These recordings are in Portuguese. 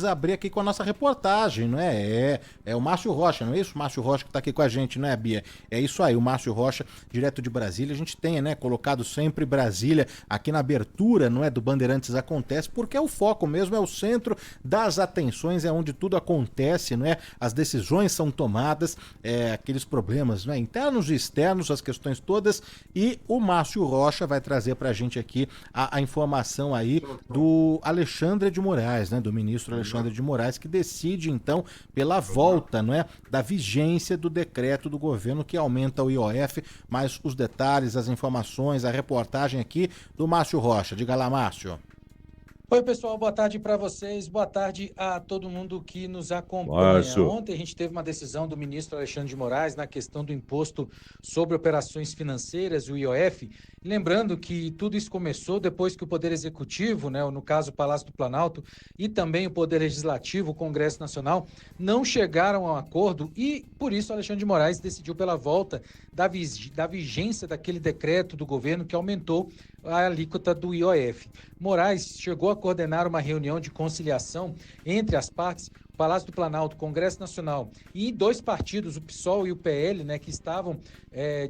abrir aqui com a nossa reportagem, não é? É o Márcio Rocha, não é isso? O Márcio Rocha que está aqui com a gente, não é, Bia? É isso aí, o Márcio Rocha, direto de Brasília. A gente tem, né, colocado sempre Brasília aqui na abertura, não é, do Bandeirantes Acontece, porque é o foco mesmo, é o centro das atenções, é onde tudo acontece, não é? As decisões são tomadas, aqueles problemas, não é, internos e externos, as questões todas, e o Márcio Rocha vai trazer pra gente aqui a informação aí do Alexandre de Moraes, né, do ministro Alexandre de Moraes, que decide, então, pela volta, não é, da vigência do decreto do governo que aumenta o IOF, mas os detalhes, as informações, a reportagem aqui do Márcio Rocha. Diga lá, Márcio. Oi, pessoal, boa tarde para vocês, boa tarde a todo mundo que nos acompanha. Márcio. Ontem a gente teve uma decisão do ministro Alexandre de Moraes na questão do imposto sobre operações financeiras, o IOF. Lembrando que tudo isso começou depois que o Poder Executivo, né, no caso o Palácio do Planalto, e também o Poder Legislativo, o Congresso Nacional, não chegaram a um acordo e, por isso, Alexandre de Moraes decidiu pela volta da vigência daquele decreto do governo que aumentou a alíquota do IOF. Moraes chegou a coordenar uma reunião de conciliação entre as partes, o Palácio do Planalto, Congresso Nacional e dois partidos, o PSOL e o PL, né, que estavam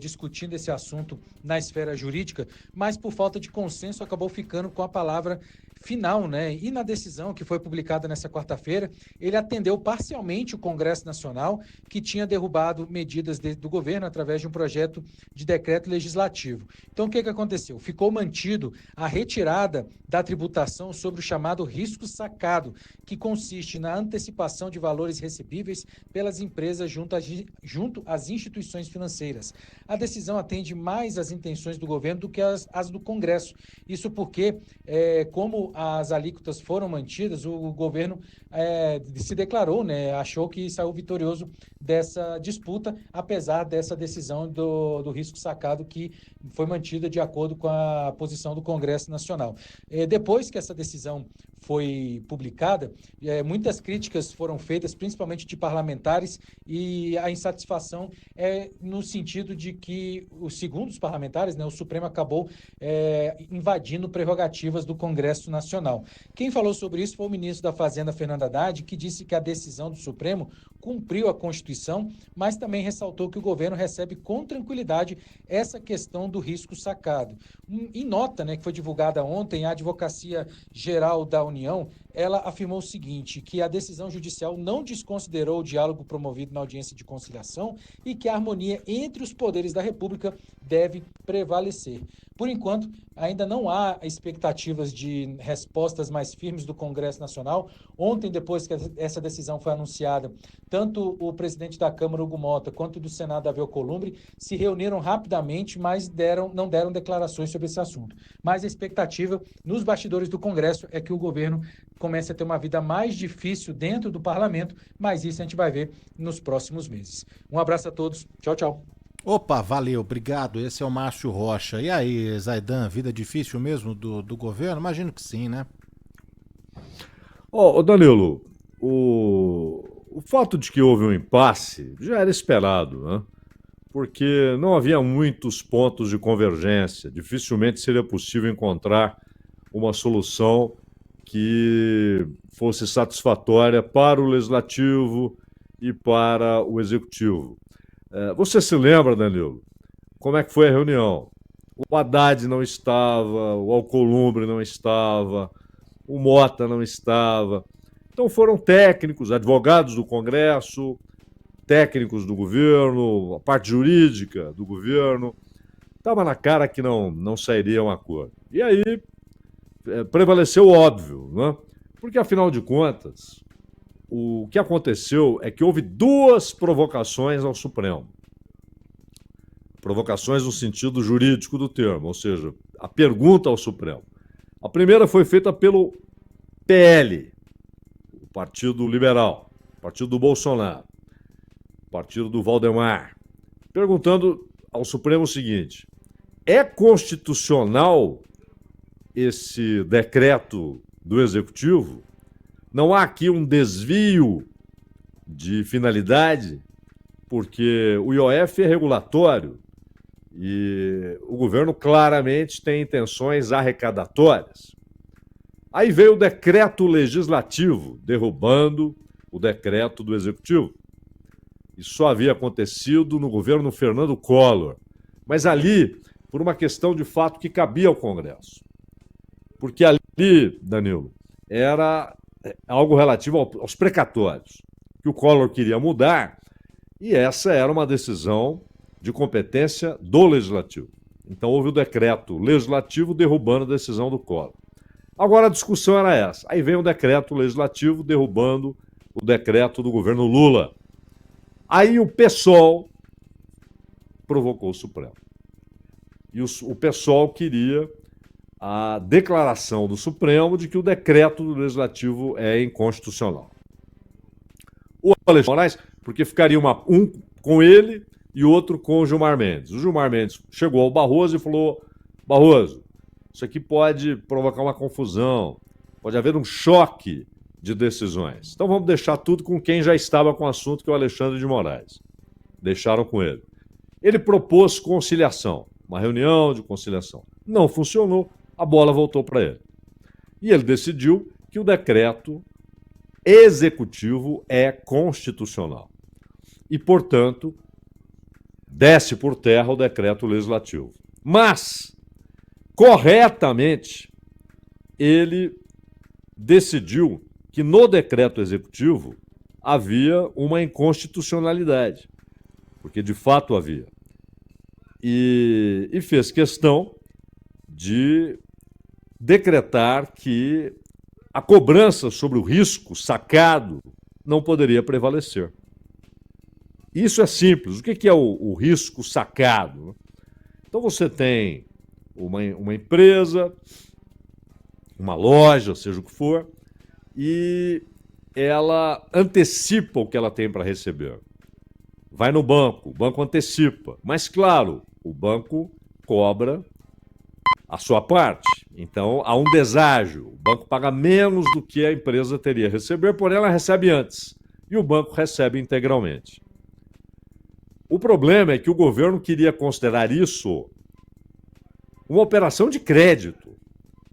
discutindo esse assunto na esfera jurídica, mas por falta de consenso acabou ficando com a palavra final, né? E na decisão que foi publicada nessa quarta-feira, ele atendeu parcialmente o Congresso Nacional, que tinha derrubado medidas do governo através de um projeto de decreto legislativo. Então, o que aconteceu? Ficou mantido a retirada da tributação sobre o chamado risco sacado, que consiste na antecipação de valores recebíveis pelas empresas junto às instituições financeiras. A decisão atende mais às intenções do governo do que as do Congresso. Isso porque, como as alíquotas foram mantidas, o governo se declarou, né, achou que saiu vitorioso dessa disputa, apesar dessa decisão do risco sacado que foi mantida de acordo com a posição do Congresso Nacional. Depois que essa decisão foi publicada, muitas críticas foram feitas, principalmente de parlamentares, e a insatisfação é no sentido de que, segundo os parlamentares, né, o Supremo acabou invadindo prerrogativas do Congresso Nacional. Quem falou sobre isso foi o ministro da Fazenda, Fernando Haddad, que disse que a decisão do Supremo cumpriu a Constituição, mas também ressaltou que o governo recebe com tranquilidade essa questão do risco sacado. Em nota, né, que foi divulgada ontem, a Advocacia Geral da União, ela afirmou o seguinte, que a decisão judicial não desconsiderou o diálogo promovido na audiência de conciliação e que a harmonia entre os poderes da República deve prevalecer. Por enquanto, ainda não há expectativas de respostas mais firmes do Congresso Nacional. Ontem, depois que essa decisão foi anunciada, tanto o presidente da Câmara, Hugo Mota, quanto do Senado, Davi Alcolumbre, se reuniram rapidamente, mas não deram declarações sobre esse assunto. Mas a expectativa nos bastidores do Congresso é que o governo comece a ter uma vida mais difícil dentro do parlamento, mas isso a gente vai ver nos próximos meses. Um abraço a todos. Tchau, tchau. Opa, valeu, obrigado. Esse é o Márcio Rocha. E aí, Zaidan, vida difícil mesmo do governo? Imagino que sim, né? Danilo, o fato de que houve um impasse já era esperado, né? Porque não havia muitos pontos de convergência. Dificilmente seria possível encontrar uma solução que fosse satisfatória para o Legislativo e para o Executivo. Você se lembra, Danilo, como é que foi a reunião? O Haddad não estava, o Alcolumbre não estava, o Mota não estava. Então foram técnicos, advogados do Congresso, técnicos do governo, a parte jurídica do governo. Estava na cara que não sairia um acordo. E aí prevaleceu o óbvio, né? Porque, afinal de contas, o que aconteceu é que houve duas provocações ao Supremo. Provocações no sentido jurídico do termo, ou seja, a pergunta ao Supremo. A primeira foi feita pelo PL, o Partido Liberal, Partido do Bolsonaro, Partido do Valdemar, perguntando ao Supremo o seguinte: é constitucional esse decreto do Executivo? Não há aqui um desvio de finalidade, porque o IOF é regulatório e o governo claramente tem intenções arrecadatórias. Aí veio o decreto legislativo, derrubando o decreto do Executivo. Isso só havia acontecido no governo Fernando Collor. Mas ali, por uma questão de fato que cabia ao Congresso. Porque ali, Danilo, era algo relativo aos precatórios, que o Collor queria mudar, e essa era uma decisão de competência do Legislativo. Então houve o decreto legislativo derrubando a decisão do Collor. Agora a discussão era essa. Aí vem o decreto legislativo derrubando o decreto do governo Lula. Aí o PSOL provocou o Supremo. E o PSOL queria a declaração do Supremo de que o decreto do Legislativo é inconstitucional. O Alexandre de Moraes, porque ficaria um com ele e outro com o Gilmar Mendes. O Gilmar Mendes chegou ao Barroso e falou: Barroso, isso aqui pode provocar uma confusão, pode haver um choque de decisões. Então vamos deixar tudo com quem já estava com o assunto, que é o Alexandre de Moraes. Deixaram com ele. Ele propôs conciliação, uma reunião de conciliação. Não funcionou, a bola voltou para ele. E ele decidiu que o decreto executivo é constitucional. E, portanto, desce por terra o decreto legislativo. Mas, corretamente, ele decidiu que no decreto executivo havia uma inconstitucionalidade, porque de fato havia. E fez questão de decretar que a cobrança sobre o risco sacado não poderia prevalecer. Isso é simples. O que é o risco sacado? Então você tem uma empresa, uma loja, seja o que for, e ela antecipa o que ela tem para receber. Vai no banco, o banco antecipa. Mas, claro, o banco cobra a sua parte. Então, há um deságio. O banco paga menos do que a empresa teria a receber, porém ela recebe antes. E o banco recebe integralmente. O problema é que o governo queria considerar isso uma operação de crédito.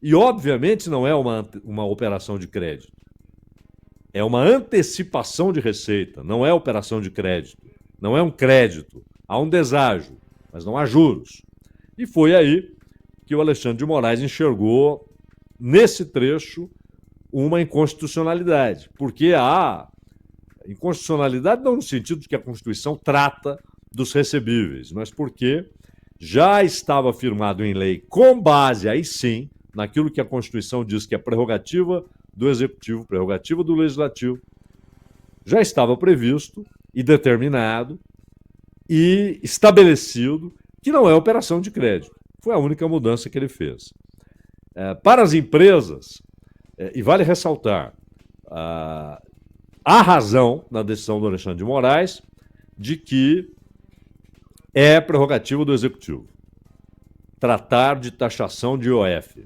E, obviamente, não é uma operação de crédito. É uma antecipação de receita, não é operação de crédito. Não é um crédito. Há um deságio, mas não há juros. E foi aí que o Alexandre de Moraes enxergou, nesse trecho, uma inconstitucionalidade. Porque há inconstitucionalidade não no sentido de que a Constituição trata dos recebíveis, mas porque já estava firmado em lei, com base, aí sim, naquilo que a Constituição diz que é prerrogativa do Executivo, prerrogativa do Legislativo, já estava previsto e determinado e estabelecido que não é operação de crédito. Foi a única mudança que ele fez. Para as empresas, e vale ressaltar, há razão na decisão do Alexandre de Moraes de que é prerrogativa do Executivo tratar de taxação de IOF.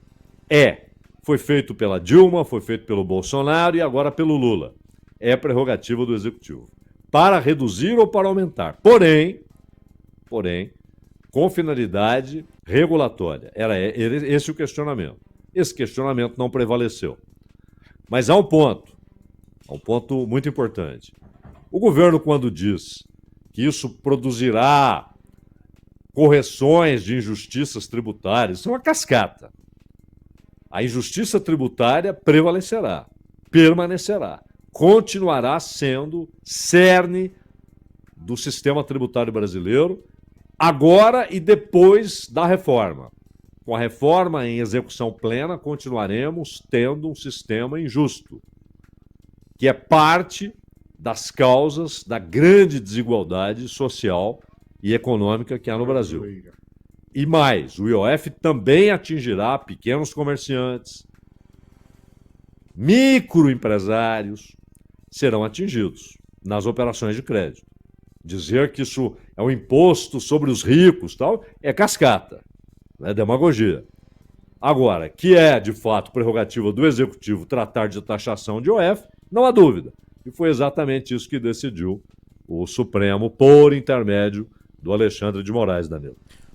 Foi feito pela Dilma, foi feito pelo Bolsonaro e agora pelo Lula. É prerrogativa do Executivo. Para reduzir ou para aumentar. Porém, com finalidade regulatória. Era esse o questionamento. Esse questionamento não prevaleceu. Mas há um ponto muito importante. O governo, quando diz que isso produzirá correções de injustiças tributárias, isso é uma cascata. A injustiça tributária prevalecerá, permanecerá, continuará sendo cerne do sistema tributário brasileiro, agora e depois da reforma. Com a reforma em execução plena, continuaremos tendo um sistema injusto, que é parte das causas da grande desigualdade social e econômica que há no Brasil. E mais, o IOF também atingirá pequenos comerciantes, microempresários, serão atingidos nas operações de crédito. Dizer que isso é um imposto sobre os ricos, tal, é cascata, é demagogia. Agora, que é, de fato, prerrogativa do Executivo tratar de taxação de IOF, não há dúvida. E foi exatamente isso que decidiu o Supremo por intermédio do Alexandre de Moraes, Danilo.